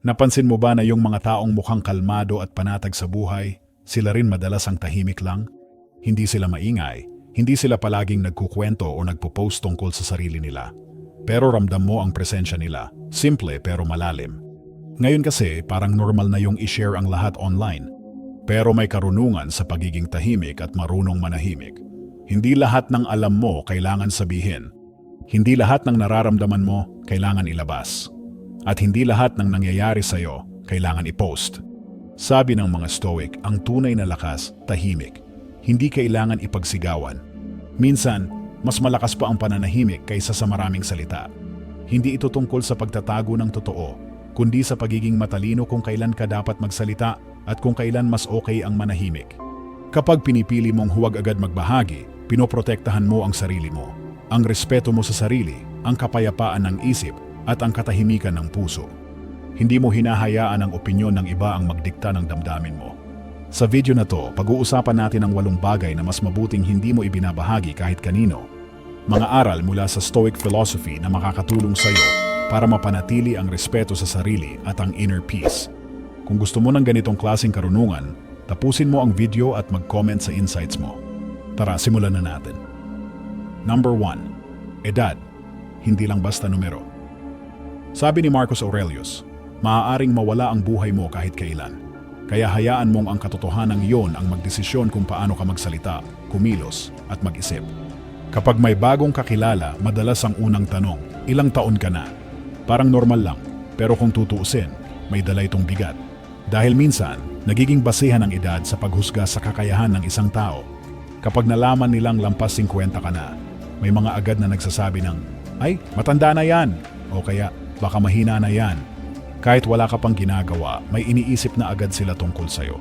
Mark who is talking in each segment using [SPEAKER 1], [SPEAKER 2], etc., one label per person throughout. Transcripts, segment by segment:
[SPEAKER 1] Napansin mo ba na yung mga taong mukhang kalmado at panatag sa buhay, sila rin madalas ang tahimik lang? Hindi sila maingay, hindi sila palaging nagkukwento o nagpo-post tungkol sa sarili nila. Pero ramdam mo ang presensya nila, simple pero malalim. Ngayon kasi parang normal na yung i-share ang lahat online. Pero may karunungan sa pagiging tahimik at marunong manahimik. Hindi lahat ng alam mo kailangan sabihin. Hindi lahat ng nararamdaman mo kailangan ilabas. At hindi lahat ng nangyayari sa'yo kailangan i-post. Sabi ng mga Stoic, ang tunay na lakas, tahimik. Hindi kailangan ipagsigawan. Minsan, mas malakas pa ang pananahimik kaysa sa maraming salita. Hindi ito tungkol sa pagtatago ng totoo, kundi sa pagiging matalino kung kailan ka dapat magsalita at kung kailan mas okay ang manahimik. Kapag pinipili mong huwag agad magbahagi, pinoprotektahan mo ang sarili mo. Ang respeto mo sa sarili, ang kapayapaan ng isip, at ang katahimikan ng puso. Hindi mo hinahayaan ang opinyon ng iba ang magdikta ng damdamin mo. Sa video na to, pag-uusapan natin ang 8 bagay na mas mabuting hindi mo ibinabahagi kahit kanino. Mga aral mula sa Stoic philosophy na makakatulong sa iyo para mapanatili ang respeto sa sarili at ang inner peace. Kung gusto mo ng ganitong klaseng karunungan, tapusin mo ang video at mag-comment sa insights mo. Tara, simulan na natin. Number 1. Edad. Hindi lang basta numero. Sabi ni Marcus Aurelius, maaaring mawala ang buhay mo kahit kailan. Kaya hayaan mong ang katotohanan iyon ang magdesisyon kung paano ka magsalita, kumilos, at mag-isip. Kapag may bagong kakilala, madalas ang unang tanong, ilang taon ka na? Parang normal lang, pero kung tutuusin, may dala itong bigat. Dahil minsan, nagiging basihan ang edad sa paghusga sa kakayahan ng isang tao. Kapag nalaman nilang lampas 50 ka na, may mga agad na nagsasabi ng, ay, matanda na yan, o kaya, baka mahina na yan. Kahit wala ka pang ginagawa, may iniisip na agad sila tungkol sa'yo.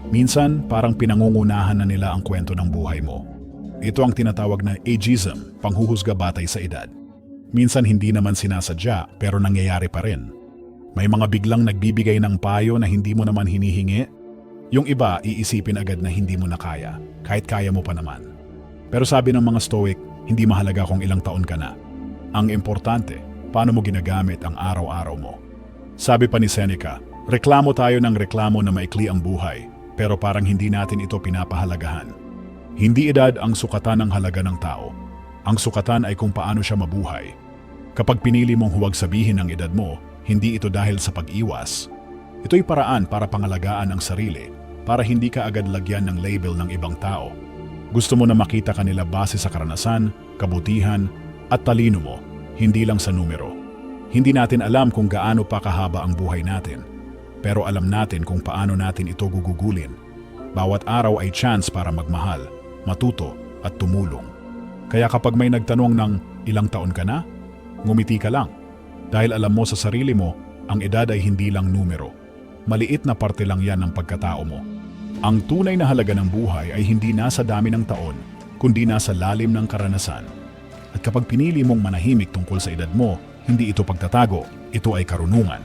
[SPEAKER 1] Minsan, parang pinangungunahan na nila ang kwento ng buhay mo. Ito ang tinatawag na ageism, panghuhusga batay sa edad. Minsan hindi naman sinasadya, pero nangyayari pa rin. May mga biglang nagbibigay ng payo na hindi mo naman hinihingi. Yung iba, iisipin agad na hindi mo na kaya, kahit kaya mo pa naman. Pero sabi ng mga Stoic, hindi mahalaga kung ilang taon ka na. Ang importante, paano mo ginagamit ang araw-araw mo. Sabi pa ni Seneca, reklamo tayo ng reklamo na maikli ang buhay, pero parang hindi natin ito pinapahalagahan. Hindi edad ang sukatan ng halaga ng tao. Ang sukatan ay kung paano siya mabuhay. Kapag pinili mong huwag sabihin ang edad mo, hindi ito dahil sa pag-iwas. Ito'y paraan para pangalagaan ang sarili, para hindi ka agad lagyan ng label ng ibang tao. Gusto mo na makita kanila base sa karanasan, kabutihan, at talino mo, hindi lang sa numero. Hindi natin alam kung gaano pa kahaba ang buhay natin, pero alam natin kung paano natin ito gugugulin. Bawat araw ay chance para magmahal, matuto at tumulong. Kaya kapag may nagtanong ng ilang taon ka na, ngumiti ka lang. Dahil alam mo sa sarili mo, ang edad ay hindi lang numero. Maliit na parte lang yan ng pagkatao mo. Ang tunay na halaga ng buhay ay hindi nasa dami ng taon, kundi nasa lalim ng karanasan. At kapag pinili mong manahimik tungkol sa edad mo, hindi ito pagtatago, ito ay karunungan.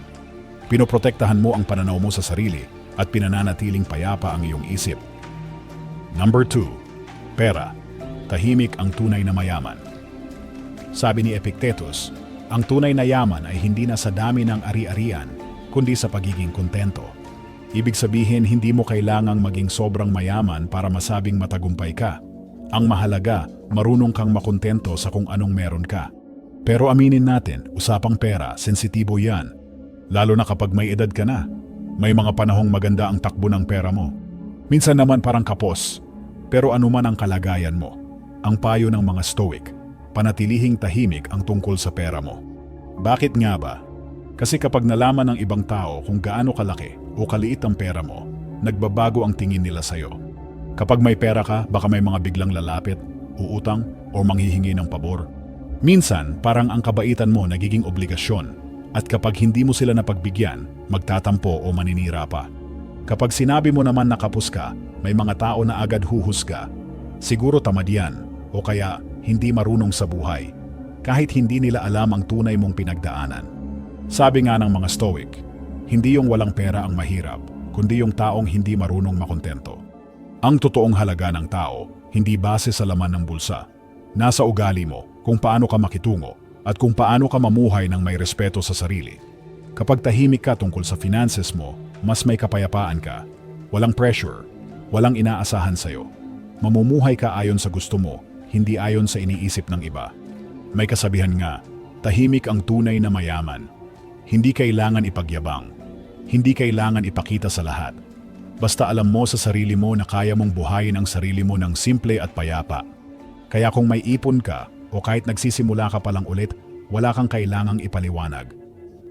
[SPEAKER 1] Pinoprotektahan mo ang pananaw mo sa sarili at pinananatiling payapa ang iyong isip. Number 2. Pera. Tahimik ang tunay na mayaman. Sabi ni Epictetus, ang tunay na yaman ay hindi na sa dami ng ari-arian, kundi sa pagiging kontento. Ibig sabihin, hindi mo kailangang maging sobrang mayaman para masabing matagumpay ka. Ang mahalaga, marunong kang makontento sa kung anong meron ka. Pero aminin natin, usapang pera, sensitibo yan. Lalo na kapag may edad ka na. May mga panahong maganda ang takbo ng pera mo. Minsan naman parang kapos. Pero anuman ang kalagayan mo, ang payo ng mga Stoic, panatilihing tahimik ang tungkol sa pera mo. Bakit nga ba? Kasi kapag nalaman ng ibang tao kung gaano kalaki o kaliit ang pera mo, nagbabago ang tingin nila sa'yo. Kapag may pera ka, baka may mga biglang lalapit, uutang o manghihingi ng pabor. Minsan, parang ang kabaitan mo nagiging obligasyon at kapag hindi mo sila napagbigyan, magtatampo o maninira pa. Kapag sinabi mo naman na kapos ka, may mga tao na agad huhusga. Siguro tamad yan o kaya hindi marunong sa buhay, kahit hindi nila alam ang tunay mong pinagdaanan. Sabi nga ng mga Stoic, hindi yung walang pera ang mahirap, kundi yung taong hindi marunong makontento. Ang totoong halaga ng tao, hindi base sa laman ng bulsa. Nasa ugali mo, kung paano ka makitungo, at kung paano ka mamuhay ng may respeto sa sarili. Kapag tahimik ka tungkol sa finances mo, mas may kapayapaan ka. Walang pressure, walang inaasahan sa'yo. Mamumuhay ka ayon sa gusto mo, hindi ayon sa iniisip ng iba. May kasabihan nga, tahimik ang tunay na mayaman. Hindi kailangan ipagyabang. Hindi kailangan ipakita sa lahat. Basta alam mo sa sarili mo na kaya mong buhayin ang sarili mo ng simple at payapa. Kaya kung may ipon ka o kahit nagsisimula ka pa lang ulit, wala kang kailangang ipaliwanag.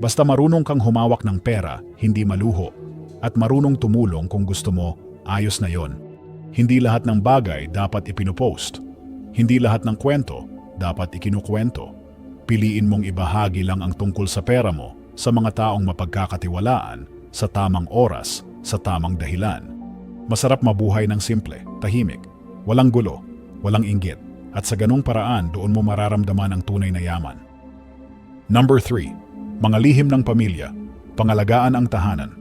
[SPEAKER 1] Basta marunong kang humawak ng pera, hindi maluho. At marunong tumulong kung gusto mo, ayos na yon. Hindi lahat ng bagay dapat ipinupost. Hindi lahat ng kwento dapat ikinukwento. Piliin mong ibahagi lang ang tungkol sa pera mo sa mga taong mapagkakatiwalaan, sa tamang oras, sa tamang dahilan. Masarap mabuhay ng simple, tahimik, walang gulo, walang inggit, at sa ganung paraan doon mo mararamdaman ang tunay na yaman. Number 3. Mga lihim ng pamilya, pangalagaan ang tahanan.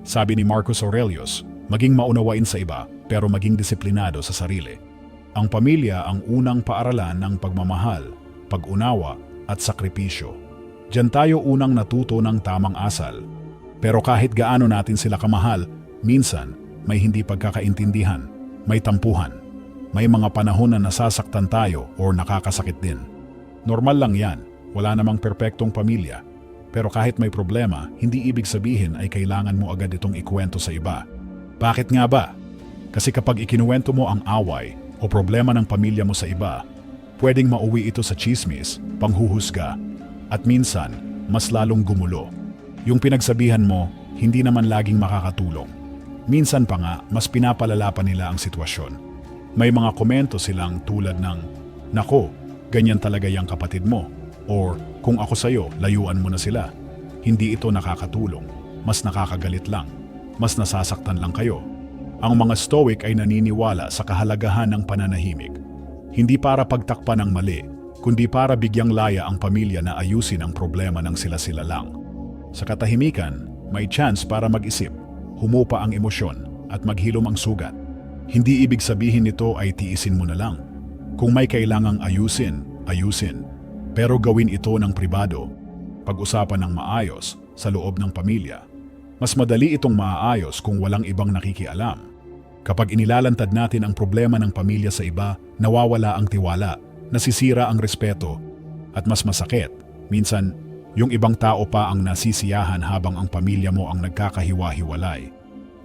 [SPEAKER 1] Sabi ni Marcus Aurelius, maging maunawain sa iba pero maging disiplinado sa sarili. Ang pamilya ang unang paaralan ng pagmamahal, pag-unawa at sakripisyo. Diyan tayo unang natuto ng tamang asal. Pero kahit gaano natin sila kamahal, minsan may hindi pagkakaintindihan, may tampuhan. May mga panahon na nasasaktan tayo o nakakasakit din. Normal lang yan. Wala namang perpektong pamilya. Pero kahit may problema, hindi ibig sabihin ay kailangan mo agad itong ikwento sa iba. Bakit nga ba? Kasi kapag ikinuwento mo ang away o problema ng pamilya mo sa iba, pwedeng mauwi ito sa chismis, panghuhusga, at minsan, mas lalong gumulo. Yung pinagsabihan mo, hindi naman laging makakatulong. Minsan pa nga, mas pinapalala pa nila ang sitwasyon. May mga komento silang tulad ng, "Nako, ganyan talaga yung kapatid mo." Or, "Kung ako sa'yo, layuan mo na sila." Hindi ito nakakatulong. Mas nakakagalit lang. Mas nasasaktan lang kayo. Ang mga Stoic ay naniniwala sa kahalagahan ng pananahimik. Hindi para pagtakpan ng mali, kundi para bigyang laya ang pamilya na ayusin ang problema ng sila-sila lang. Sa katahimikan, may chance para mag-isip, humupa ang emosyon, at maghilom ang sugat. Hindi ibig sabihin nito ay tiisin mo na lang. Kung may kailangang ayusin, ayusin. Pero gawin ito ng pribado, pag-usapan ng maayos sa loob ng pamilya. Mas madali itong maaayos kung walang ibang nakikialam. Kapag inilalantad natin ang problema ng pamilya sa iba, nawawala ang tiwala, nasisira ang respeto, at mas masakit, minsan, yung ibang tao pa ang nasisiyahan habang ang pamilya mo ang nagkakahiwa-hiwalay.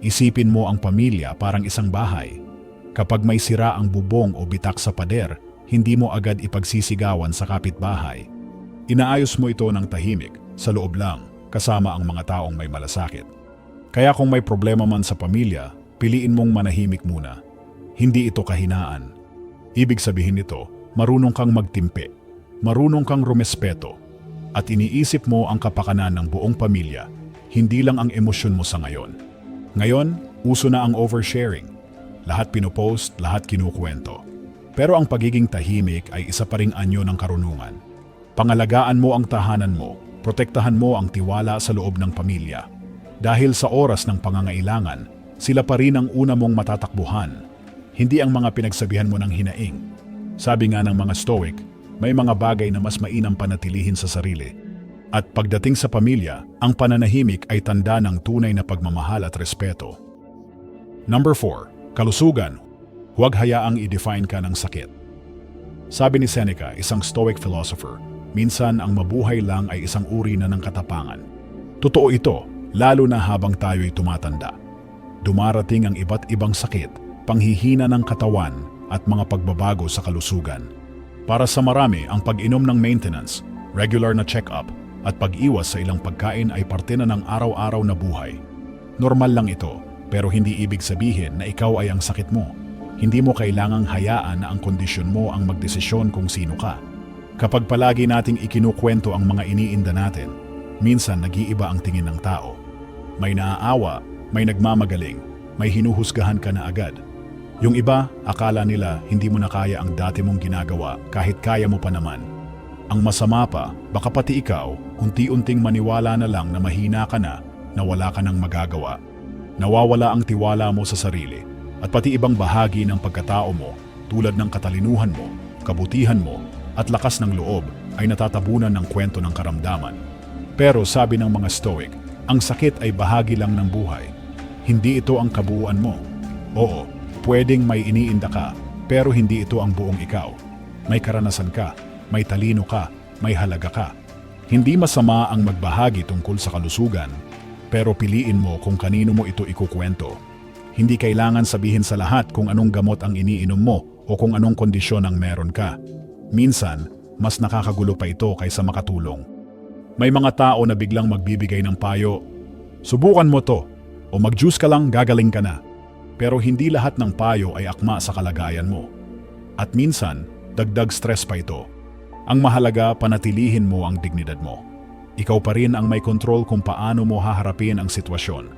[SPEAKER 1] Isipin mo ang pamilya parang isang bahay. Kapag may sira ang bubong o bitak sa pader, hindi mo agad ipagsisigawan sa kapitbahay. Inaayos mo ito ng tahimik, sa loob lang, kasama ang mga taong may malasakit. Kaya kung may problema man sa pamilya, piliin mong manahimik muna. Hindi ito kahinaan. Ibig sabihin nito, marunong kang magtimpe, marunong kang rumespeto, at iniisip mo ang kapakanan ng buong pamilya, hindi lang ang emosyon mo sa ngayon. Ngayon, uso na ang oversharing. Lahat pinopost, lahat kinukwento. Pero ang pagiging tahimik ay isa pa ring anyo ng karunungan. Pangalagaan mo ang tahanan mo, protektahan mo ang tiwala sa loob ng pamilya. Dahil sa oras ng pangangailangan, sila pa rin ang una mong matatakbuhan, hindi ang mga pinagsabihan mo ng hinaing. Sabi nga ng mga Stoic, may mga bagay na mas mainam panatilihin sa sarili. At pagdating sa pamilya, ang pananahimik ay tanda ng tunay na pagmamahal at respeto. Number 4. Kalusugan. Huwag hayaang i-define ka ng sakit. Sabi ni Seneca, isang Stoic philosopher, minsan ang mabuhay lang ay isang uri na ng katapangan. Totoo ito, lalo na habang tayo'y tumatanda. Dumarating ang iba't ibang sakit, panghihina ng katawan at mga pagbabago sa kalusugan. Para sa marami, ang pag-inom ng maintenance, regular na check-up at pag-iwas sa ilang pagkain ay parte na ng araw-araw na buhay. Normal lang ito, pero hindi ibig sabihin na ikaw ay ang sakit mo. Hindi mo kailangang hayaan na ang kondisyon mo ang magdesisyon kung sino ka. Kapag palagi nating ikinukwento ang mga iniinda natin, minsan nag-iiba ang tingin ng tao. May naaawa, may nagmamagaling, may hinuhusgahan ka na agad. Yung iba, akala nila hindi mo na kaya ang dati mong ginagawa kahit kaya mo pa naman. Ang masama pa, baka pati ikaw, unti-unting maniwala na lang na mahina ka na wala ka nang magagawa. Nawawala ang tiwala mo sa sarili at pati ibang bahagi ng pagkatao mo tulad ng katalinuhan mo, kabutihan mo at lakas ng loob ay natatabunan ng kwento ng karamdaman. Pero sabi ng mga Stoic, ang sakit ay bahagi lang ng buhay. Hindi ito ang kabuuan mo. Oo, pwedeng may iniinda ka, pero hindi ito ang buong ikaw. May karanasan ka, may talino ka, may halaga ka. Hindi masama ang magbahagi tungkol sa kalusugan, pero piliin mo kung kanino mo ito ikukwento. Hindi kailangan sabihin sa lahat kung anong gamot ang iniinom mo o kung anong kondisyon ang meron ka. Minsan, mas nakakagulo pa ito kaysa makatulong. May mga tao na biglang magbibigay ng payo, subukan mo to, o mag-juice ka lang gagaling ka na. Pero hindi lahat ng payo ay akma sa kalagayan mo. At minsan, dagdag stress pa ito. Ang mahalaga, panatilihin mo ang dignidad mo. Ikaw pa rin ang may kontrol kung paano mo haharapin ang sitwasyon.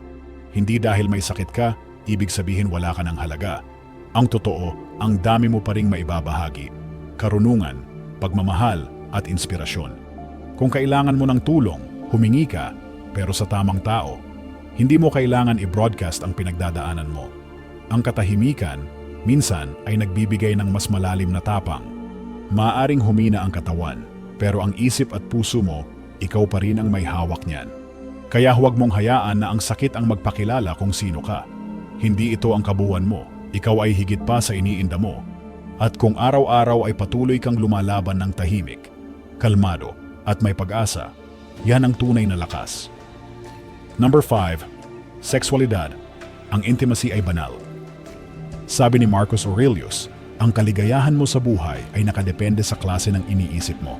[SPEAKER 1] Hindi dahil may sakit ka, ibig sabihin wala ka ng halaga. Ang totoo, ang dami mo pa ring maibabahagi. Karunungan, pagmamahal at inspirasyon. Kung kailangan mo ng tulong, humingi ka, pero sa tamang tao. Hindi mo kailangan i-broadcast ang pinagdadaanan mo. Ang katahimikan, minsan ay nagbibigay ng mas malalim na tapang. Maaring humina ang katawan, pero ang isip at puso mo, ikaw pa rin ang may hawak niyan. Kaya huwag mong hayaan na ang sakit ang magpakilala kung sino ka. Hindi ito ang kabuuan mo, ikaw ay higit pa sa iniinda mo. At kung araw-araw ay patuloy kang lumalaban ng tahimik, kalmado, at may pag-asa, yan ang tunay na lakas. Number 5. Sexualidad. Ang intimacy ay banal. Sabi ni Marcus Aurelius, ang kaligayahan mo sa buhay ay nakadepende sa klase ng iniisip mo.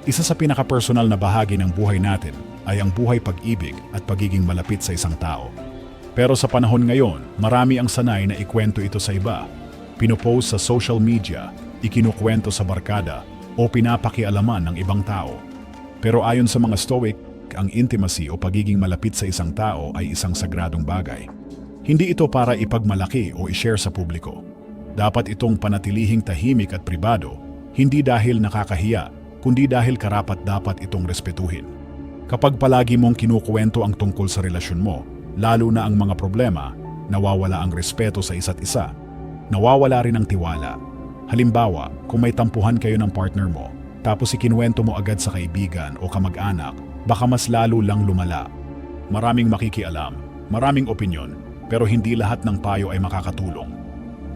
[SPEAKER 1] Isa sa pinaka-personal na bahagi ng buhay natin ay ang buhay pag-ibig at pagiging malapit sa isang tao. Pero sa panahon ngayon, marami ang sanay na ikwento ito sa iba. Pinopost sa social media, ikinukwento sa barkada, o pinapakialaman ng ibang tao. Pero ayon sa mga Stoic, ang intimacy o pagiging malapit sa isang tao ay isang sagradong bagay. Hindi ito para ipagmalaki o i-share sa publiko. Dapat itong panatilihing tahimik at pribado, hindi dahil nakakahiya, kundi dahil karapat-dapat itong respetuhin. Kapag palagi mong kinukuwento ang tungkol sa relasyon mo, lalo na ang mga problema, nawawala ang respeto sa isa't isa. Nawawala rin ang tiwala. Halimbawa, kung may tampuhan kayo ng partner mo, tapos ikinuwento mo agad sa kaibigan o kamag-anak, baka mas lalo lang lumala. Maraming makikialam, maraming opinyon, pero hindi lahat ng payo ay makakatulong.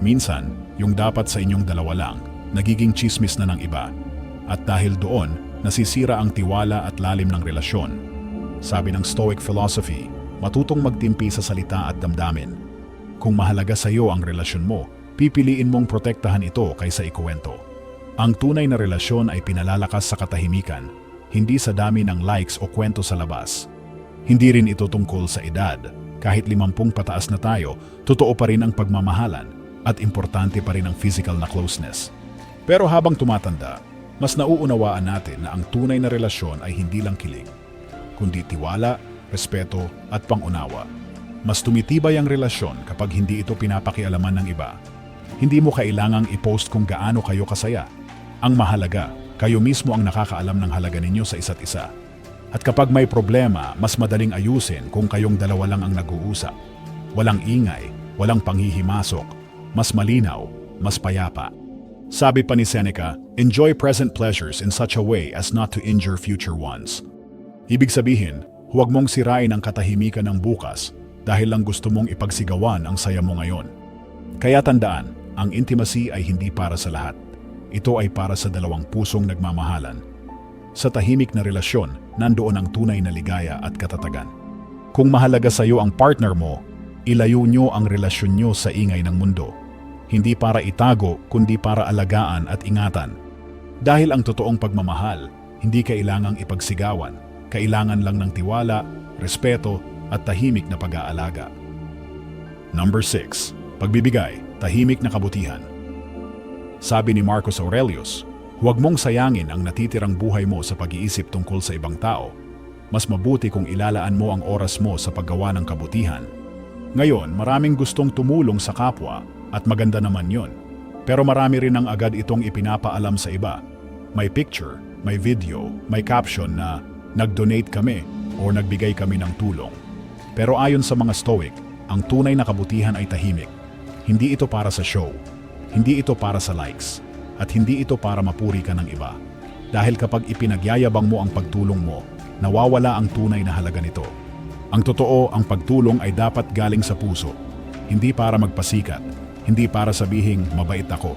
[SPEAKER 1] Minsan, yung dapat sa inyong dalawa lang, nagiging chismis na ng iba. At dahil doon, nasisira ang tiwala at lalim ng relasyon. Sabi ng Stoic philosophy, matutong magtimpi sa salita at damdamin. Kung mahalaga sa iyo ang relasyon mo, pipiliin mong protektahan ito kaysa ikuwento. Ang tunay na relasyon ay pinalalakas sa katahimikan, hindi sa dami ng likes o kwento sa labas. Hindi rin ito tungkol sa edad. Kahit 50 pataas na tayo, totoo pa rin ang pagmamahalan at importante pa rin ang physical na closeness. Pero habang tumatanda, mas nauunawaan natin na ang tunay na relasyon ay hindi lang kilig, kundi tiwala, respeto at pangunawa. Mas tumitibay ang relasyon kapag hindi ito pinapakialaman ng iba. Hindi mo kailangang i-post kung gaano kayo kasaya. Ang mahalaga, kayo mismo ang nakakaalam ng halaga ninyo sa isa't isa. At kapag may problema, mas madaling ayusin kung kayong dalawa lang ang nag-uusap. Walang ingay, walang panghihimasok, mas malinaw, mas payapa. Sabi pa ni Seneca, enjoy present pleasures in such a way as not to injure future ones. Ibig sabihin, huwag mong sirain ang katahimikan ng bukas dahil lang gusto mong ipagsigawan ang saya mo ngayon. Kaya tandaan, ang intimacy ay hindi para sa lahat. Ito ay para sa dalawang pusong nagmamahalan. Sa tahimik na relasyon, nandoon ang tunay na ligaya at katatagan. Kung mahalaga sa iyo ang partner mo, ilayo nyo ang relasyon nyo sa ingay ng mundo. Hindi para itago, kundi para alagaan at ingatan. Dahil ang totoong pagmamahal, hindi kailangang ipagsigawan. Kailangan lang ng tiwala, respeto at tahimik na pag-aalaga. Number 6. Pagbibigay, tahimik na kabutihan. Sabi ni Marcus Aurelius, huwag mong sayangin ang natitirang buhay mo sa pag-iisip tungkol sa ibang tao. Mas mabuti kung ilalaan mo ang oras mo sa paggawa ng kabutihan. Ngayon, maraming gustong tumulong sa kapwa at maganda naman yon. Pero marami rin ang agad itong ipinapaalam sa iba. May picture, may video, may caption na nag-donate kami o nagbigay kami ng tulong. Pero ayon sa mga Stoic, ang tunay na kabutihan ay tahimik. Hindi ito para sa show. Hindi ito para sa likes. At hindi ito para mapuri ka ng iba. Dahil kapag ipinagyayabang mo ang pagtulong mo, nawawala ang tunay na halaga nito. Ang totoo, ang pagtulong ay dapat galing sa puso. Hindi para magpasikat, hindi para sabihing mabait ako.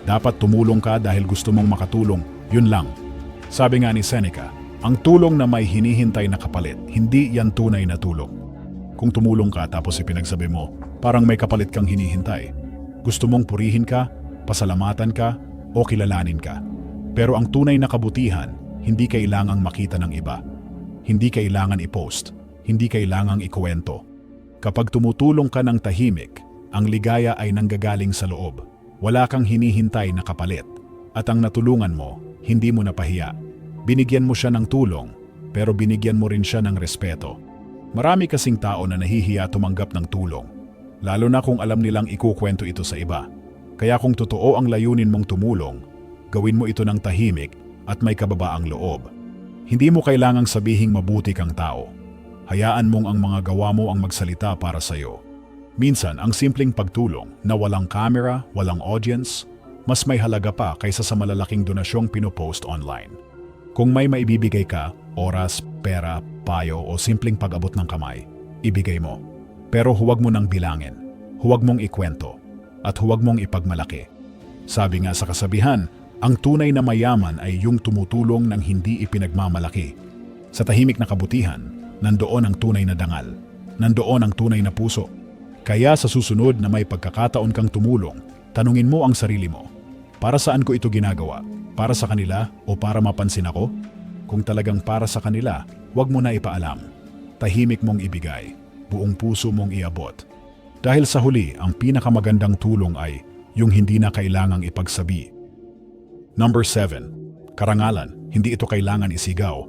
[SPEAKER 1] Dapat tumulong ka dahil gusto mong makatulong, yun lang. Sabi nga ni Seneca, ang tulong na may hinihintay na kapalit, hindi yan tunay na tulong. Kung tumulong ka tapos ipinagsabi mo, parang may kapalit kang hinihintay. Gusto mong purihin ka, pasalamatan ka, o kilalanin ka. Pero ang tunay na kabutihan, hindi kailangang makita ng iba. Hindi kailangan i-post, hindi kailangang ikuwento. Kapag tumutulong ka ng tahimik, ang ligaya ay nanggagaling sa loob. Wala kang hinihintay na kapalit. At ang natulungan mo, hindi mo napahiya. Binigyan mo siya ng tulong, pero binigyan mo rin siya ng respeto. Marami kasing tao na nahihiya tumanggap ng tulong, lalo na kung alam nilang ikukwento ito sa iba. Kaya kung totoo ang layunin mong tumulong, gawin mo ito ng tahimik at may kababaang loob. Hindi mo kailangang sabihing mabuti kang tao. Hayaan mong ang mga gawa mo ang magsalita para sa'yo. Minsan, ang simpleng pagtulong na walang camera, walang audience, mas may halaga pa kaysa sa malalaking donasyong pinopost online. Kung may maibibigay ka, oras, pera, payo o simpleng pag-abot ng kamay, ibigay mo. Pero huwag mo nang bilangin, huwag mong ikwento, at huwag mong ipagmalaki. Sabi nga sa kasabihan, ang tunay na mayaman ay yung tumutulong ng hindi ipinagmamalaki. Sa tahimik na kabutihan, nandoon ang tunay na dangal, nandoon ang tunay na puso. Kaya sa susunod na may pagkakataon kang tumulong, tanungin mo ang sarili mo, para saan ko ito ginagawa? Para sa kanila o para mapansin ako? Kung talagang para sa kanila, huwag mo na ipaalam. Tahimik mong ibigay, buong puso mong iabot. Dahil sa huli, ang pinakamagandang tulong ay yung hindi na kailangang ipagsabi. Number 7. Karangalan, hindi ito kailangan isigaw.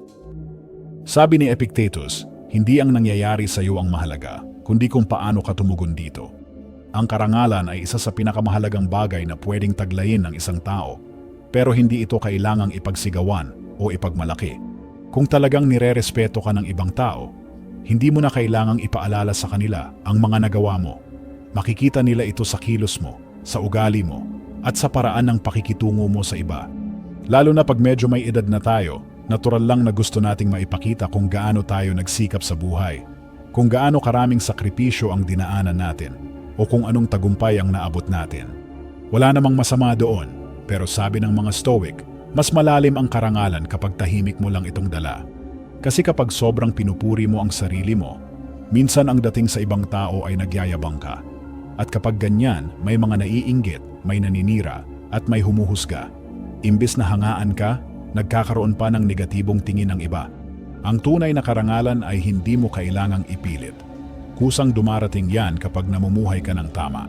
[SPEAKER 1] Sabi ni Epictetus, hindi ang nangyayari sa iyo ang mahalaga, kundi kung paano ka tumugon dito. Ang karangalan ay isa sa pinakamahalagang bagay na pwedeng taglayin ng isang tao, pero hindi ito kailangang ipagsigawan o ipagmalaki. Kung talagang nirerespeto ka ng ibang tao, hindi mo na kailangang ipaalala sa kanila ang mga nagawa mo. Makikita nila ito sa kilos mo, sa ugali mo, at sa paraan ng pakikitungo mo sa iba. Lalo na pag medyo may edad na tayo, natural lang na gusto nating maipakita kung gaano tayo nagsikap sa buhay, kung gaano karaming sakripisyo ang dinaanan natin, o kung anong tagumpay ang naabot natin. Wala namang masama doon, pero sabi ng mga Stoic, mas malalim ang karangalan kapag tahimik mo lang itong dala. Kasi kapag sobrang pinupuri mo ang sarili mo, minsan ang dating sa ibang tao ay nagyayabang ka. At kapag ganyan, may mga naiinggit, may naninira, at may humuhusga. Imbis na hangaan ka, nagkakaroon pa ng negatibong tingin ng iba. Ang tunay na karangalan ay hindi mo kailangang ipilit. Kusang dumarating yan kapag namumuhay ka ng tama.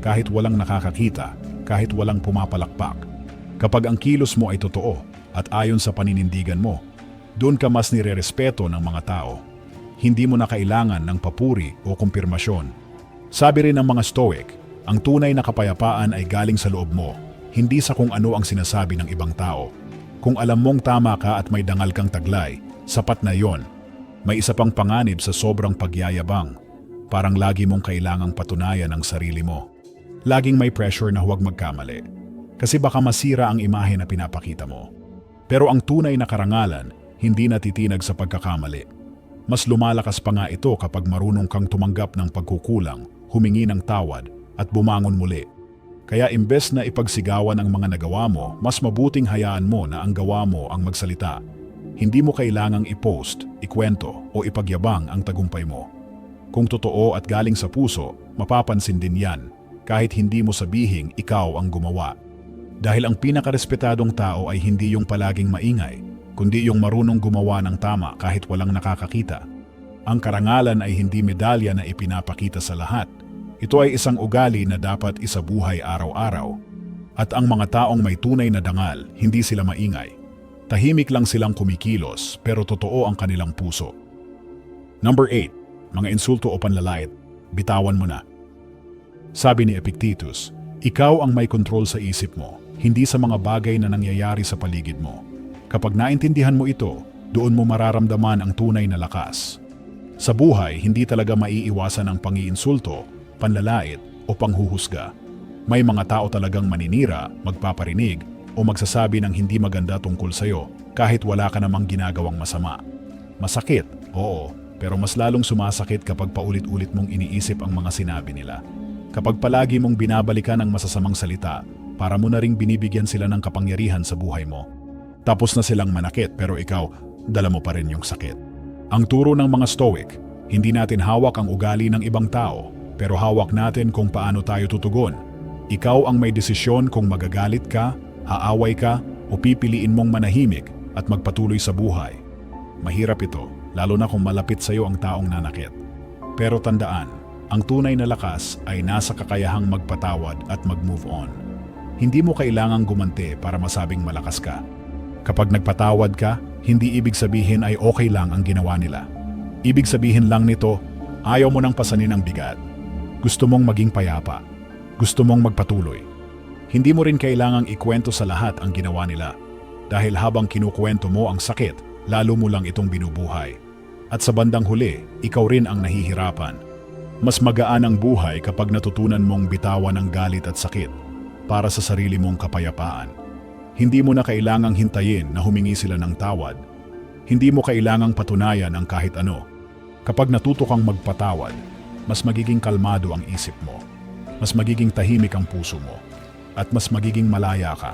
[SPEAKER 1] Kahit walang nakakakita, kahit walang pumapalakpak. Kapag ang kilos mo ay totoo at ayon sa paninindigan mo, doon ka mas nirerespeto ng mga tao. Hindi mo na kailangan ng papuri o kumpirmasyon. Sabi rin ng mga Stoic, ang tunay na kapayapaan ay galing sa loob mo, hindi sa kung ano ang sinasabi ng ibang tao. Kung alam mong tama ka at may dangal kang taglay, sapat na yon. May isa pang panganib sa sobrang pagyayabang. Parang lagi mong kailangang patunayan ang sarili mo. Laging may pressure na huwag magkamali. Kasi baka masira ang imahe na pinapakita mo. Pero ang tunay na karangalan, hindi natitinag sa pagkakamali. Mas lumalakas pa nga ito kapag marunong kang tumanggap ng pagkukulang, humingi ng tawad, at bumangon muli. Kaya imbes na ipagsigawan ang mga nagawa mo, mas mabuting hayaan mo na ang gawa mo ang magsalita. Hindi mo kailangang i-post, ikwento, o ipagyabang ang tagumpay mo. Kung totoo at galing sa puso, mapapansin din yan, kahit hindi mo sabihing ikaw ang gumawa. Dahil ang pinakarespetadong tao ay hindi yung palaging maingay, kundi yung marunong gumawa ng tama kahit walang nakakakita. Ang karangalan ay hindi medalya na ipinapakita sa lahat. Ito ay isang ugali na dapat isabuhay araw-araw. At ang mga taong may tunay na dangal, hindi sila maingay. Tahimik lang silang kumikilos pero totoo ang kanilang puso. Number 8. Mga insulto o panlalait, bitawan mo na. Sabi ni Epictetus, ikaw ang may kontrol sa isip mo, hindi sa mga bagay na nangyayari sa paligid mo. Kapag naintindihan mo ito, doon mo mararamdaman ang tunay na lakas. Sa buhay, hindi talaga maiiwasan ang pangiinsulto, panlalait o panghuhusga. May mga tao talagang maninira, magpaparinig o magsasabi ng hindi maganda tungkol sa'yo kahit wala ka namang ginagawang masama. Masakit, oo, pero mas lalong sumasakit kapag paulit-ulit mong iniisip ang mga sinabi nila. Kapag palagi mong binabalikan ang masasamang salita, para mo na ring binibigyan sila ng kapangyarihan sa buhay mo. Tapos na silang manakit pero ikaw, dala mo pa rin yung sakit. Ang turo ng mga Stoic, hindi natin hawak ang ugali ng ibang tao, pero hawak natin kung paano tayo tutugon. Ikaw ang may desisyon kung magagalit ka, haaway ka, o pipiliin mong manahimik at magpatuloy sa buhay. Mahirap ito, lalo na kung malapit sa iyo ang taong nanakit. Pero tandaan, ang tunay na lakas ay nasa kakayahang magpatawad at mag-move on. Hindi mo kailangang gumante para masabing malakas ka. Kapag nagpatawad ka, hindi ibig sabihin ay okay lang ang ginawa nila. Ibig sabihin lang nito, ayaw mo nang pasanin ang bigat. Gusto mong maging payapa. Gusto mong magpatuloy. Hindi mo rin kailangang ikwento sa lahat ang ginawa nila. Dahil habang kinukwento mo ang sakit, lalo mo lang itong binubuhay. At sa bandang huli, ikaw rin ang nahihirapan. Mas magaan ang buhay kapag natutunan mong bitawan ang galit at sakit para sa sarili mong kapayapaan. Hindi mo na kailangang hintayin na humingi sila ng tawad. Hindi mo kailangang patunayan ang kahit ano. Kapag natuto kang magpatawad, mas magiging kalmado ang isip mo. Mas magiging tahimik ang puso mo. At mas magiging malaya ka.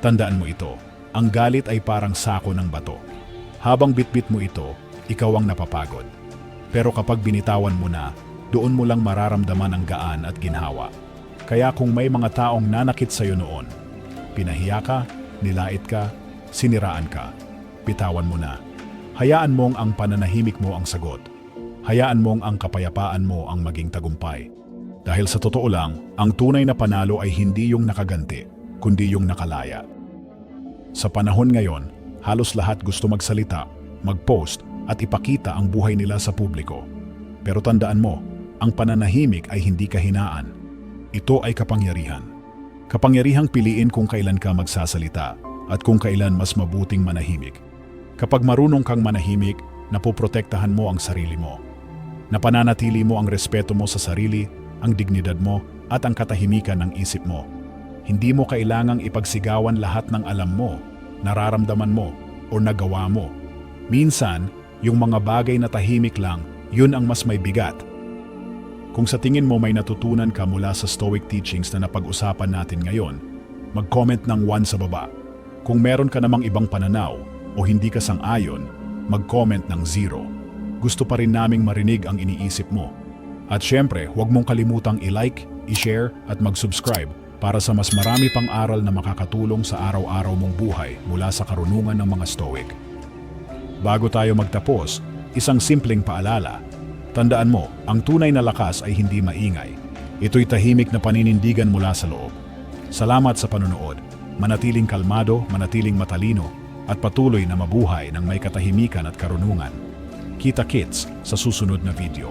[SPEAKER 1] Tandaan mo ito, ang galit ay parang sako ng bato. Habang bitbit mo ito, ikaw ang napapagod. Pero kapag binitawan mo na, doon mo lang mararamdaman ang gaan at ginhawa. Kaya kung may mga taong nanakit sa'yo noon, pinahiya ka, nilait ka, siniraan ka, bitawan mo na. Hayaan mong ang pananahimik mo ang sagot. Hayaan mong ang kapayapaan mo ang maging tagumpay. Dahil sa totoo lang, ang tunay na panalo ay hindi yung nakaganti, kundi yung nakalaya. Sa panahon ngayon, halos lahat gusto magsalita, mag-post at ipakita ang buhay nila sa publiko. Pero tandaan mo, ang pananahimik ay hindi kahinaan. Ito ay kapangyarihan. Kapangyarihang piliin kung kailan ka magsasalita at kung kailan mas mabuting manahimik. Kapag marunong kang manahimik, napoprotektahan mo ang sarili mo. Napananatili mo ang respeto mo sa sarili, ang dignidad mo at ang katahimikan ng isip mo. Hindi mo kailangang ipagsigawan lahat ng alam mo, nararamdaman mo o nagawa mo. Minsan, yung mga bagay na tahimik lang, yun ang mas may bigat. Kung sa tingin mo may natutunan ka mula sa Stoic teachings na napag-usapan natin ngayon, mag-comment ng 1 sa baba. Kung meron ka namang ibang pananaw o hindi ka sang-ayon, mag-comment ng 0. Gusto pa rin naming marinig ang iniisip mo. At syempre, huwag mong kalimutang i-like, i-share at mag-subscribe para sa mas marami pang aral na makakatulong sa araw-araw mong buhay mula sa karunungan ng mga Stoic. Bago tayo magtapos, isang simpleng paalala. Tandaan mo, ang tunay na lakas ay hindi maingay. Ito'y tahimik na paninindigan mula sa loob. Salamat sa panonood. Manatiling kalmado, manatiling matalino, at patuloy na mabuhay ng may katahimikan at karunungan. Kita-kits sa susunod na video.